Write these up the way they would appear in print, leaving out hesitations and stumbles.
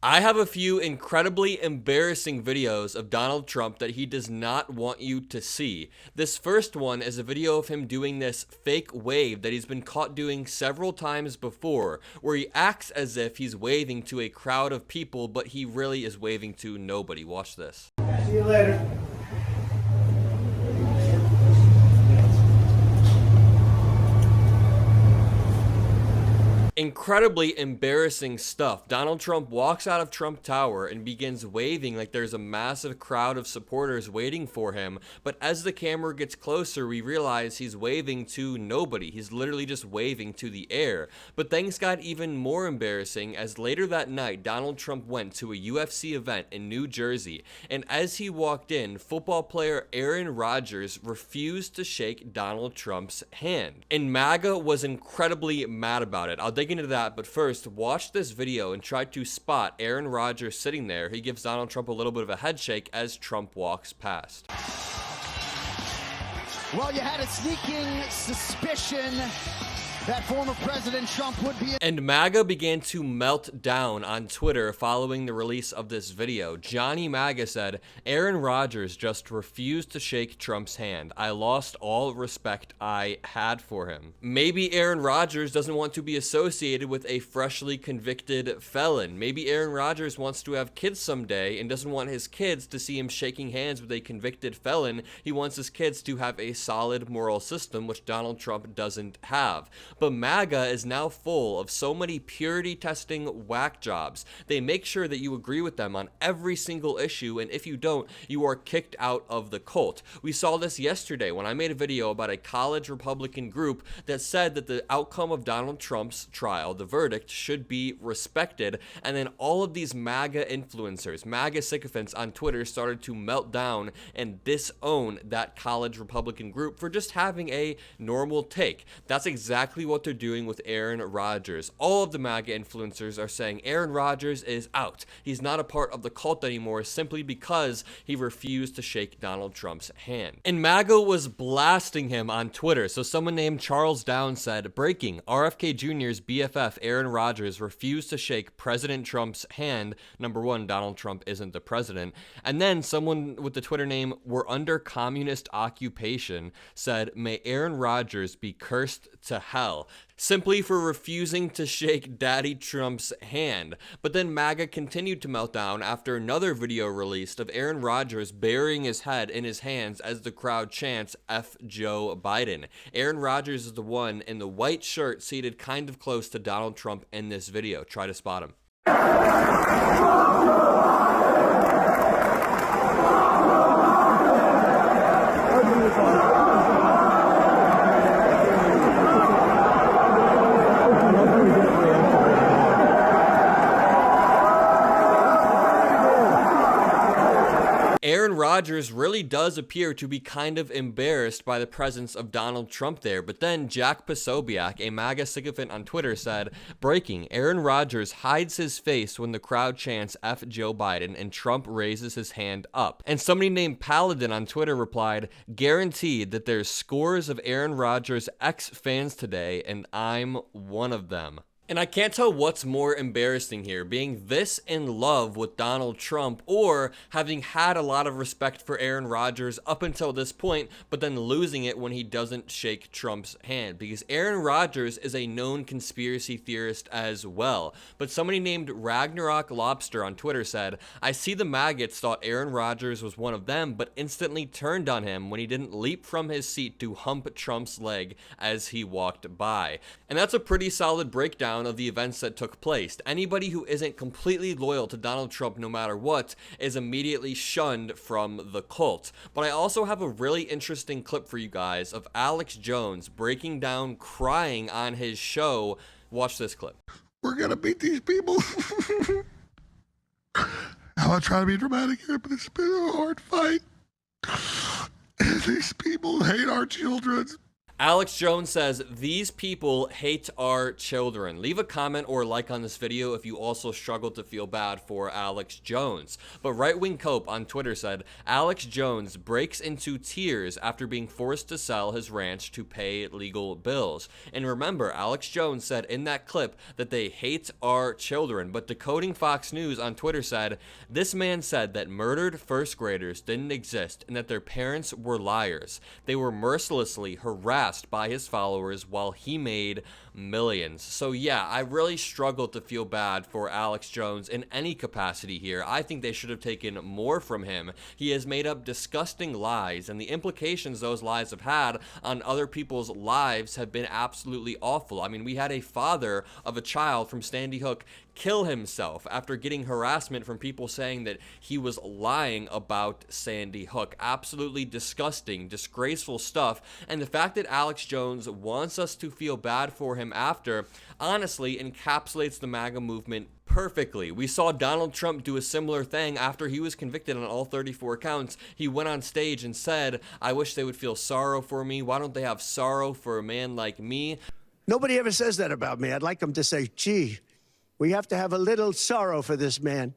I have a few incredibly embarrassing videos of Donald Trump that he does not want you to see. This first one is a video of him doing this fake wave that he's been caught doing several times before, where he acts as if he's waving to a crowd of people, but he really is waving to nobody. Watch this. See you later. Incredibly embarrassing stuff. Donald Trump walks out of Trump Tower and begins waving like there's a massive crowd of supporters waiting for him, but as the camera gets closer, we realize he's waving to nobody. He's literally just waving to the air. But things got even more embarrassing as later that night, Donald Trump went to a UFC event in New Jersey, and as he walked in, football player Aaron Rodgers refused to shake Donald Trump's hand. And Maga was incredibly mad about it. I'll dig into that, but first, watch this video and try to spot Aaron Rodgers sitting there. He gives Donald Trump a little bit of a head shake as Trump walks past. Well, you had a sneaking suspicion that former President Trump would be. And Maga began to melt down on Twitter following the release of this video. Johnny Maga said, Aaron Rodgers just refused to shake Trump's hand. I lost all respect I had for him. Maybe Aaron Rodgers doesn't want to be associated with a freshly convicted felon. Maybe Aaron Rodgers wants to have kids someday and doesn't want his kids to see him shaking hands with a convicted felon. He wants his kids to have a solid moral system, which Donald Trump doesn't have. But MAGA is now full of so many purity testing whack jobs. They make sure that you agree with them on every single issue, and if you don't, you are kicked out of the cult. We saw this yesterday when I made a video about a college Republican group that said that the outcome of Donald Trump's trial, the verdict, should be respected, and then all of these MAGA influencers, MAGA sycophants on Twitter started to melt down and disown that college Republican group for just having a normal take. That's exactly what they're doing with Aaron Rodgers. All of the MAGA influencers are saying Aaron Rodgers is out. He's not a part of the cult anymore simply because he refused to shake Donald Trump's hand. And MAGA was blasting him on Twitter. So someone named Charles Downs said, breaking, RFK Jr.'s BFF Aaron Rodgers refused to shake President Trump's hand. Number one, Donald Trump isn't the president. And then someone with the Twitter name, we're under communist occupation, said, may Aaron Rodgers be cursed to hell, simply for refusing to shake Daddy Trump's hand. But then MAGA continued to melt down after another video released of Aaron Rodgers burying his head in his hands as the crowd chants F Joe Biden. Aaron Rodgers is the one in the white shirt seated kind of close to Donald Trump in this video. Try to spot him. Aaron Rodgers really does appear to be kind of embarrassed by the presence of Donald Trump there, but then Jack Posobiec, a MAGA sycophant on Twitter, said, breaking, Aaron Rodgers hides his face when the crowd chants F Joe Biden and Trump raises his hand up. And somebody named Paladin on Twitter replied, guaranteed that there's scores of Aaron Rodgers ex-fans today, and I'm one of them. And I can't tell what's more embarrassing here, being this in love with Donald Trump or having had a lot of respect for Aaron Rodgers up until this point, but then losing it when he doesn't shake Trump's hand. Because Aaron Rodgers is a known conspiracy theorist as well. But somebody named Ragnarok Lobster on Twitter said, I see the maggots thought Aaron Rodgers was one of them, but instantly turned on him when he didn't leap from his seat to hump Trump's leg as he walked by. And that's a pretty solid breakdown of the events that took place. Anybody who isn't completely loyal to Donald Trump no matter what is immediately shunned from the cult. But I also have a really interesting clip for you guys of Alex Jones breaking down crying on his show. Watch this clip. We're gonna beat these people. I'm not trying to be dramatic here, but it's been a hard fight. These people hate our children. Alex Jones says, these people hate our children. Leave a comment or like on this video if you also struggle to feel bad for Alex Jones. But Right Wing Cope on Twitter said, Alex Jones breaks into tears after being forced to sell his ranch to pay legal bills. And remember, Alex Jones said in that clip that they hate our children. But Decoding Fox News on Twitter said, this man said that murdered first graders didn't exist and that their parents were liars. They were mercilessly harassed by his followers while he made millions. So yeah, I really struggle to feel bad for Alex Jones in any capacity here. I think they should have taken more from him. He has made up disgusting lies, and the implications those lies have had on other people's lives have been absolutely awful. I mean, we had a father of a child from Sandy Hook kill himself after getting harassment from people saying that he was lying about Sandy Hook. Absolutely disgusting, disgraceful stuff. And the fact that Alex Jones wants us to feel bad for him after, honestly, encapsulates the MAGA movement perfectly. We saw Donald Trump do a similar thing after he was convicted on all 34 counts. He went on stage and said, I wish they would feel sorrow for me. Why don't they have sorrow for a man like me? Nobody ever says that about me. I'd like them to say, gee, we have to have a little sorrow for this man,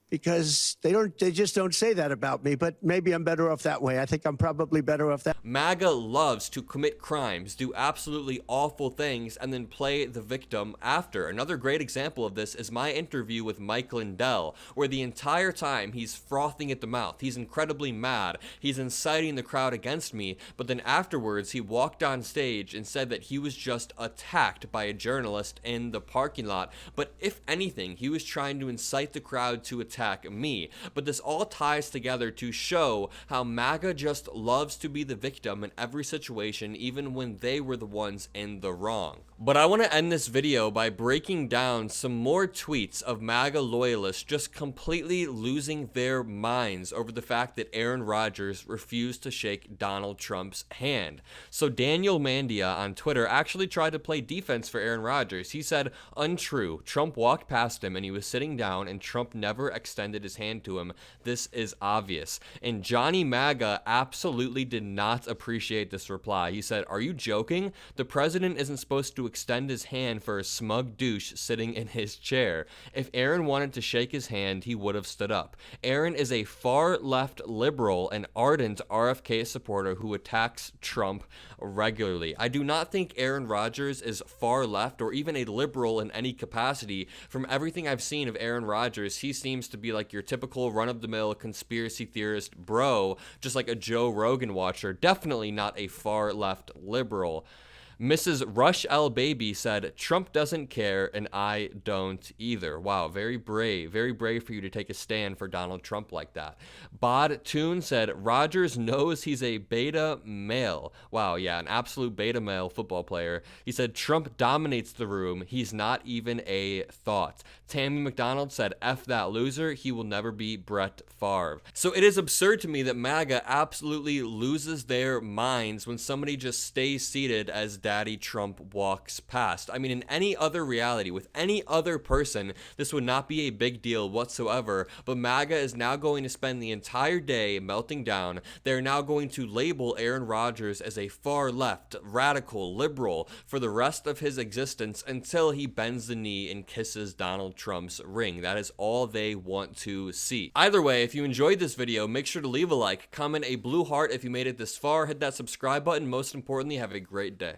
because they just don't say that about me. But maybe I'm better off that way. I think I'm probably better off that. MAGA loves to commit crimes, do absolutely awful things, and then play the victim after. Another great example of this is my interview with Mike Lindell, where the entire time he's frothing at the mouth. He's incredibly mad. He's inciting the crowd against me. But then afterwards, he walked on stage and said that he was just attacked by a journalist in the parking lot. But if anything, he was trying to incite the crowd to attack me. But this all ties together to show how MAGA just loves to be the victim in every situation, even when they were the ones in the wrong. But I want to end this video by breaking down some more tweets of MAGA loyalists just completely losing their minds over the fact that Aaron Rodgers refused to shake Donald Trump's hand. So Daniel Mandia on Twitter actually tried to play defense for Aaron Rodgers. He said, untrue. Trump walked past him and he was sitting down and Trump never extended his hand to him. This is obvious. And Johnny MAGA absolutely did not appreciate this reply. He said, are you joking? The president isn't supposed to extend his hand for a smug douche sitting in his chair. If Aaron wanted to shake his hand, he would have stood up. Aaron is a far left liberal and ardent RFK supporter who attacks Trump regularly. I do not think Aaron Rodgers is far left or even a liberal in any capacity. From everything I've seen of Aaron Rodgers, he seems to be like your typical run-of-the-mill conspiracy theorist bro, just like a Joe Rogan watcher. Definitely not a far left liberal. Mrs. Rush L. Baby said, Trump doesn't care and I don't either. Wow, very brave for you to take a stand for Donald Trump like that. Bod Toon said, Rodgers knows he's a beta male. Wow, yeah, an absolute beta male football player. He said, Trump dominates the room. He's not even a thought. Tammy McDonald said, F that loser. He will never be Brett Favre. So it is absurd to me that MAGA absolutely loses their minds when somebody just stays seated as Daddy Trump walks past. I mean, in any other reality, with any other person, this would not be a big deal whatsoever, but MAGA is now going to spend the entire day melting down. They're now going to label Aaron Rodgers as a far left, radical, liberal for the rest of his existence until he bends the knee and kisses Donald Trump's ring. That is all they want to see. Either way, if you enjoyed this video, make sure to leave a like, comment a blue heart if you made it this far, hit that subscribe button. Most importantly, have a great day.